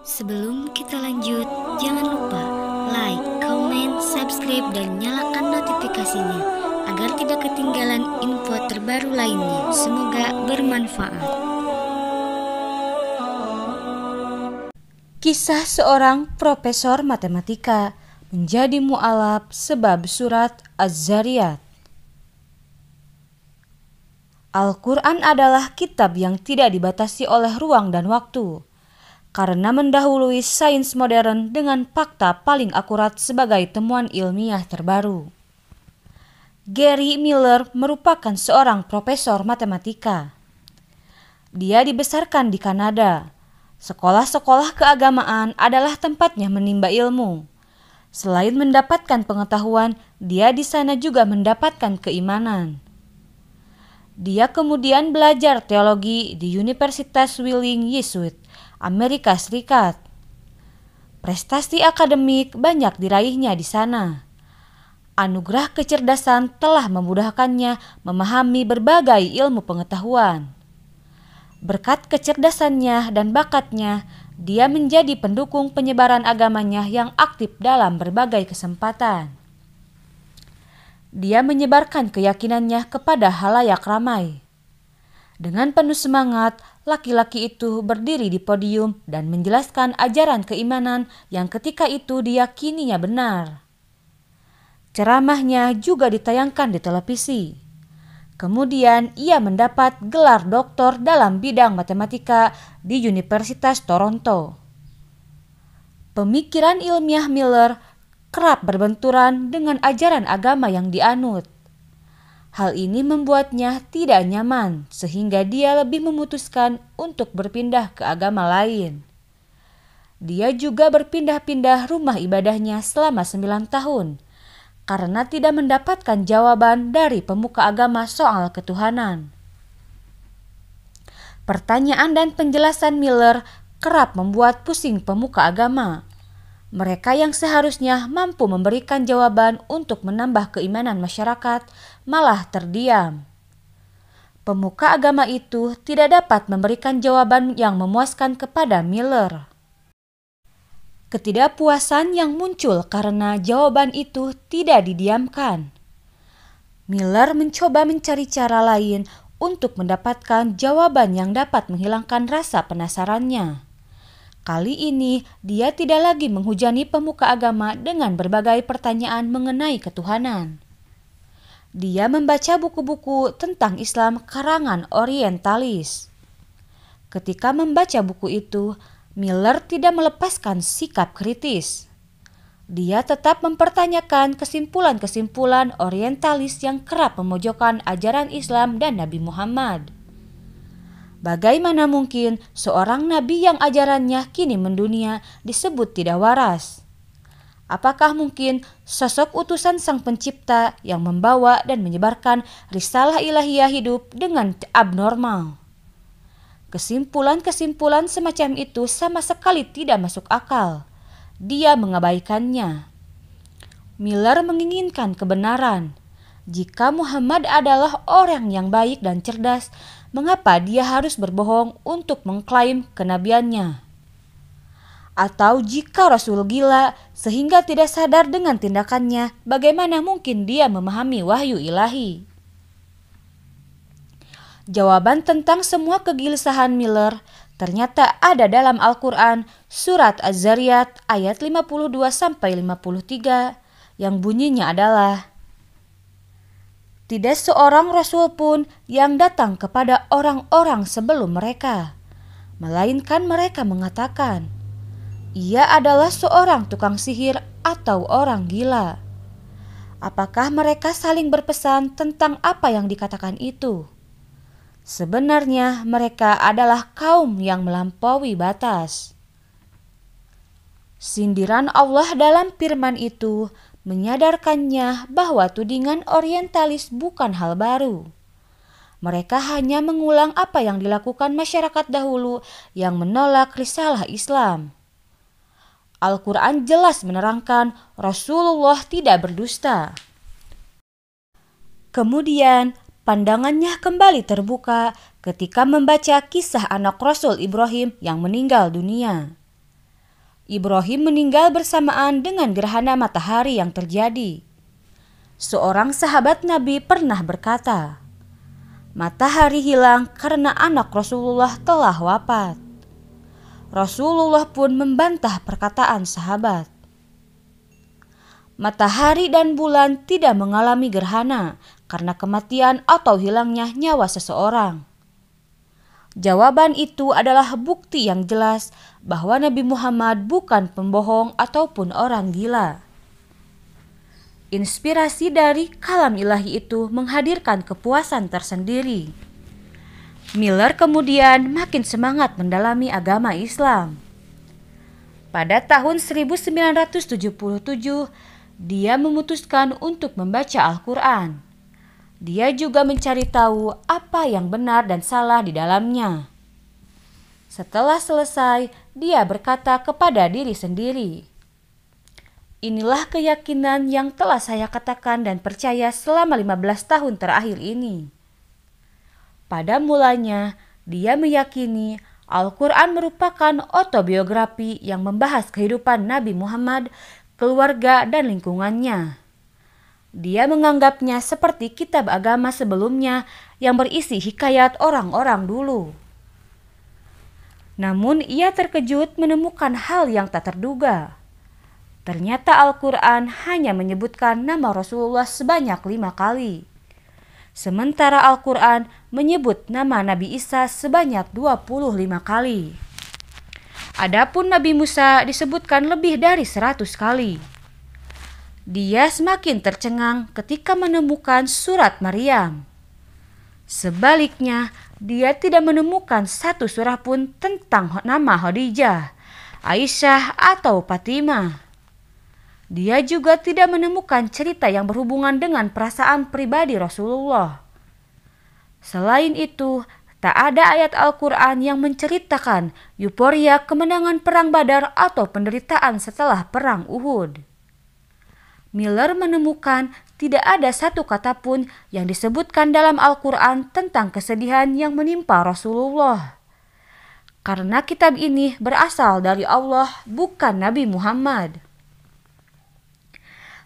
Sebelum kita lanjut, jangan lupa like, comment, subscribe, dan nyalakan notifikasinya agar tidak ketinggalan info terbaru lainnya. Semoga bermanfaat. Kisah seorang profesor matematika menjadi mu'alaf sebab surat Az-Zariyat. Al-Quran adalah kitab yang tidak dibatasi oleh ruang dan waktu, karena mendahului sains modern dengan fakta paling akurat sebagai temuan ilmiah terbaru. Gary Miller merupakan seorang profesor matematika. Dia dibesarkan di Kanada. Sekolah-sekolah keagamaan adalah tempatnya menimba ilmu. Selain mendapatkan pengetahuan, dia di sana juga mendapatkan keimanan. Dia kemudian belajar teologi di Universitas Wheeling Jesuit, Amerika Serikat. Prestasi akademik banyak diraihnya di sana. Anugerah kecerdasan telah memudahkannya memahami berbagai ilmu pengetahuan. Berkat kecerdasannya dan bakatnya, dia menjadi pendukung penyebaran agamanya yang aktif dalam berbagai kesempatan. Dia menyebarkan keyakinannya kepada halayak ramai. Dengan penuh semangat, laki-laki itu berdiri di podium dan menjelaskan ajaran keimanan yang ketika itu diyakininya benar. Ceramahnya juga ditayangkan di televisi. Kemudian ia mendapat gelar doktor dalam bidang matematika di Universitas Toronto. Pemikiran ilmiah Miller kerap berbenturan dengan ajaran agama yang dianut. Hal ini membuatnya tidak nyaman sehingga dia lebih memutuskan untuk berpindah ke agama lain. Dia juga berpindah-pindah rumah ibadahnya selama 9 tahun karena tidak mendapatkan jawaban dari pemuka agama soal ketuhanan. Pertanyaan dan penjelasan Miller kerap membuat pusing pemuka agama. Mereka yang seharusnya mampu memberikan jawaban untuk menambah keimanan masyarakat malah terdiam. Pemuka agama itu tidak dapat memberikan jawaban yang memuaskan kepada Miller. Ketidakpuasan yang muncul karena jawaban itu tidak didiamkan. Miller mencoba mencari cara lain untuk mendapatkan jawaban yang dapat menghilangkan rasa penasarannya. Kali ini dia tidak lagi menghujani pemuka agama dengan berbagai pertanyaan mengenai ketuhanan. Dia membaca buku-buku tentang Islam karangan orientalis. Ketika membaca buku itu, Miller tidak melepaskan sikap kritis. Dia tetap mempertanyakan kesimpulan-kesimpulan orientalis yang kerap memojokkan ajaran Islam dan Nabi Muhammad. Bagaimana mungkin seorang nabi yang ajarannya kini mendunia disebut tidak waras? Apakah mungkin sosok utusan Sang Pencipta yang membawa dan menyebarkan risalah ilahiyah hidup dengan abnormal? Kesimpulan-kesimpulan semacam itu sama sekali tidak masuk akal. Dia mengabaikannya. Miller menginginkan kebenaran. Jika Muhammad adalah orang yang baik dan cerdas, mengapa dia harus berbohong untuk mengklaim kenabiannya? Atau jika Rasul gila sehingga tidak sadar dengan tindakannya, bagaimana mungkin dia memahami wahyu ilahi? Jawaban tentang semua kegelisahan Miller ternyata ada dalam Al-Quran surat Az-Zariyat ayat 52-53 yang bunyinya adalah, tidak seorang rasul pun yang datang kepada orang-orang sebelum mereka, melainkan mereka mengatakan, ia adalah seorang tukang sihir atau orang gila. Apakah mereka saling berpesan tentang apa yang dikatakan itu? Sebenarnya mereka adalah kaum yang melampaui batas. Sindiran Allah dalam firman itu menyadarkannya bahwa tudingan orientalis bukan hal baru. Mereka hanya mengulang apa yang dilakukan masyarakat dahulu yang menolak risalah Islam. Al-Quran jelas menerangkan Rasulullah tidak berdusta. Kemudian pandangannya kembali terbuka ketika membaca kisah anak Rasul Ibrahim yang meninggal dunia. Ibrahim meninggal bersamaan dengan gerhana matahari yang terjadi. Seorang sahabat Nabi pernah berkata, "Matahari hilang karena anak Rasulullah telah wafat." Rasulullah pun membantah perkataan sahabat. Matahari dan bulan tidak mengalami gerhana karena kematian atau hilangnya nyawa seseorang. Jawaban itu adalah bukti yang jelas bahwa Nabi Muhammad bukan pembohong ataupun orang gila. Inspirasi dari kalam ilahi itu menghadirkan kepuasan tersendiri. Miller kemudian makin semangat mendalami agama Islam. Pada tahun 1977, dia memutuskan untuk membaca Al-Quran. Dia juga mencari tahu apa yang benar dan salah di dalamnya. Setelah selesai, dia berkata kepada diri sendiri, "Inilah keyakinan yang telah saya katakan dan percaya selama 15 tahun terakhir ini." Pada mulanya, dia meyakini Al-Quran merupakan autobiografi yang membahas kehidupan Nabi Muhammad, keluarga, dan lingkungannya. Dia menganggapnya seperti kitab agama sebelumnya yang berisi hikayat orang-orang dulu. Namun ia terkejut menemukan hal yang tak terduga. Ternyata Al-Quran hanya menyebutkan nama Rasulullah sebanyak 5 kali. Sementara Al-Quran menyebut nama Nabi Isa sebanyak 25 kali. Adapun Nabi Musa disebutkan lebih dari 100 kali. Dia semakin tercengang ketika menemukan surat Maryam. Sebaliknya, dia tidak menemukan satu surah pun tentang nama Khadijah, Aisyah, atau Fatimah. Dia juga tidak menemukan cerita yang berhubungan dengan perasaan pribadi Rasulullah. Selain itu, tak ada ayat Al-Quran yang menceritakan euforia kemenangan perang Badar atau penderitaan setelah perang Uhud. Miller menemukan tidak ada satu kata pun yang disebutkan dalam Al-Quran tentang kesedihan yang menimpa Rasulullah. Karena kitab ini berasal dari Allah, bukan Nabi Muhammad.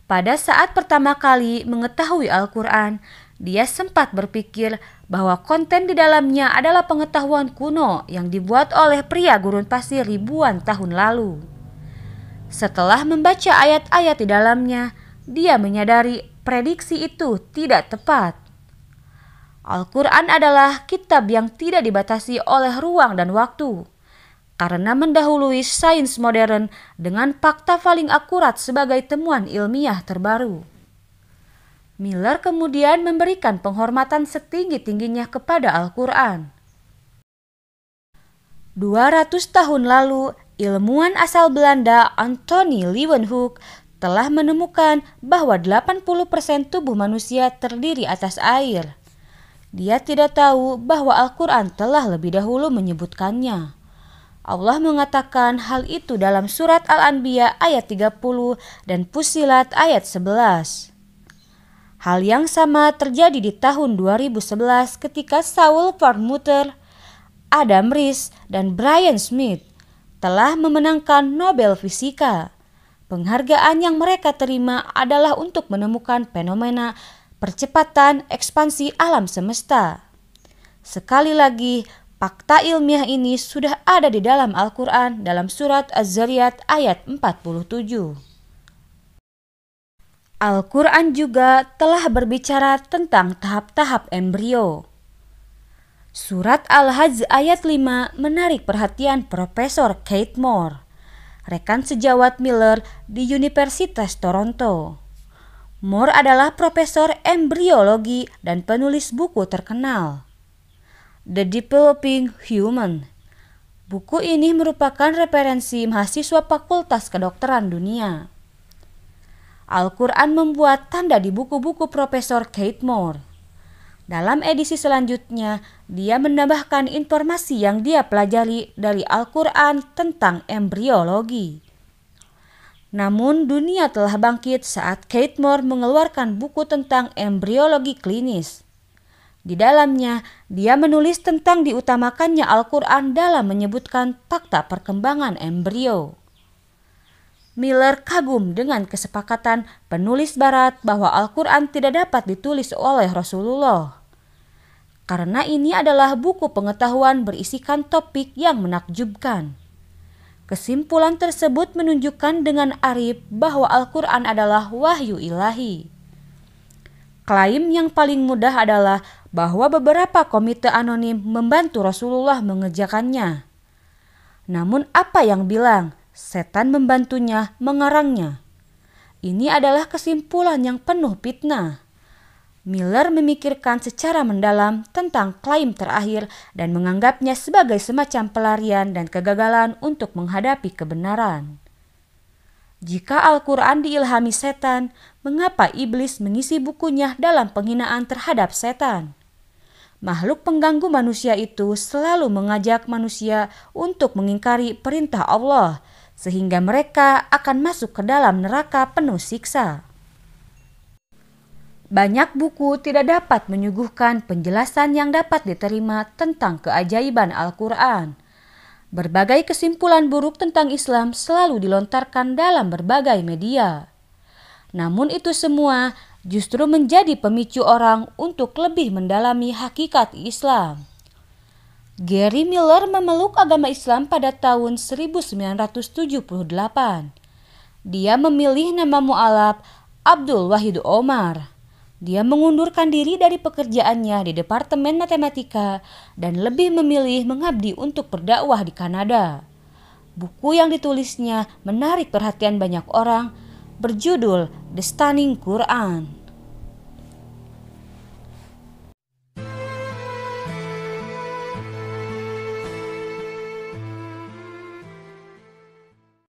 Pada saat pertama kali mengetahui Al-Quran, dia sempat berpikir bahwa konten di dalamnya adalah pengetahuan kuno yang dibuat oleh pria gurun pasir ribuan tahun lalu. Setelah membaca ayat-ayat di dalamnya, dia menyadari prediksi itu tidak tepat. Al-Quran adalah kitab yang tidak dibatasi oleh ruang dan waktu, karena mendahului sains modern dengan fakta paling akurat sebagai temuan ilmiah terbaru. Miller kemudian memberikan penghormatan setinggi-tingginya kepada Al-Quran. 200 tahun lalu, ilmuwan asal Belanda Anthony Leeuwenhoek telah menemukan bahwa 80% tubuh manusia terdiri atas air. Dia tidak tahu bahwa Al-Quran telah lebih dahulu menyebutkannya. Allah mengatakan hal itu dalam surat Al-Anbiya ayat 30 dan Fussilat ayat 11. Hal yang sama terjadi di tahun 2011 ketika Saul Perlmutter, Adam Riess, dan Brian Smith telah memenangkan Nobel Fisika. Penghargaan yang mereka terima adalah untuk menemukan fenomena percepatan ekspansi alam semesta. Sekali lagi, fakta ilmiah ini sudah ada di dalam Al-Quran dalam surat Az-Zariyat ayat 47. Al-Quran juga telah berbicara tentang tahap-tahap embrio. Surat Al-Hajj ayat 5 menarik perhatian Profesor Keith Moore, rekan sejawat Miller di Universitas Toronto. Moore adalah profesor embriologi dan penulis buku terkenal, The Developing Human. Buku ini merupakan referensi mahasiswa Fakultas Kedokteran dunia. Al-Quran membuat tanda di buku-buku Profesor Keith Moore. Dalam edisi selanjutnya, dia menambahkan informasi yang dia pelajari dari Al-Quran tentang embriologi. Namun dunia telah bangkit saat Keith Moore mengeluarkan buku tentang embriologi klinis. Di dalamnya, dia menulis tentang diutamakannya Al-Quran dalam menyebutkan fakta perkembangan embrio. Miller kagum dengan kesepakatan penulis Barat bahwa Al-Quran tidak dapat ditulis oleh Rasulullah. Karena ini adalah buku pengetahuan berisikan topik yang menakjubkan. Kesimpulan tersebut menunjukkan dengan arif bahwa Al-Quran adalah wahyu ilahi. Klaim yang paling mudah adalah bahwa beberapa komite anonim membantu Rasulullah mengerjakannya. Namun apa yang bilang? Setan membantunya mengarangnya. Ini adalah kesimpulan yang penuh fitnah. Miller memikirkan secara mendalam tentang klaim terakhir dan menganggapnya sebagai semacam pelarian dan kegagalan untuk menghadapi kebenaran. Jika Al-Quran diilhami setan, mengapa iblis mengisi bukunya dalam penghinaan terhadap setan? Makhluk pengganggu manusia itu selalu mengajak manusia untuk mengingkari perintah Allah, sehingga mereka akan masuk ke dalam neraka penuh siksa. Banyak buku tidak dapat menyuguhkan penjelasan yang dapat diterima tentang keajaiban Al-Quran. Berbagai kesimpulan buruk tentang Islam selalu dilontarkan dalam berbagai media. Namun itu semua justru menjadi pemicu orang untuk lebih mendalami hakikat Islam. Gary Miller memeluk agama Islam pada tahun 1978. Dia memilih nama mu'alaf Abdul Wahid Omar. Dia mengundurkan diri dari pekerjaannya di Departemen Matematika dan lebih memilih mengabdi untuk berdakwah di Kanada. Buku yang ditulisnya menarik perhatian banyak orang, berjudul The Stunning Quran.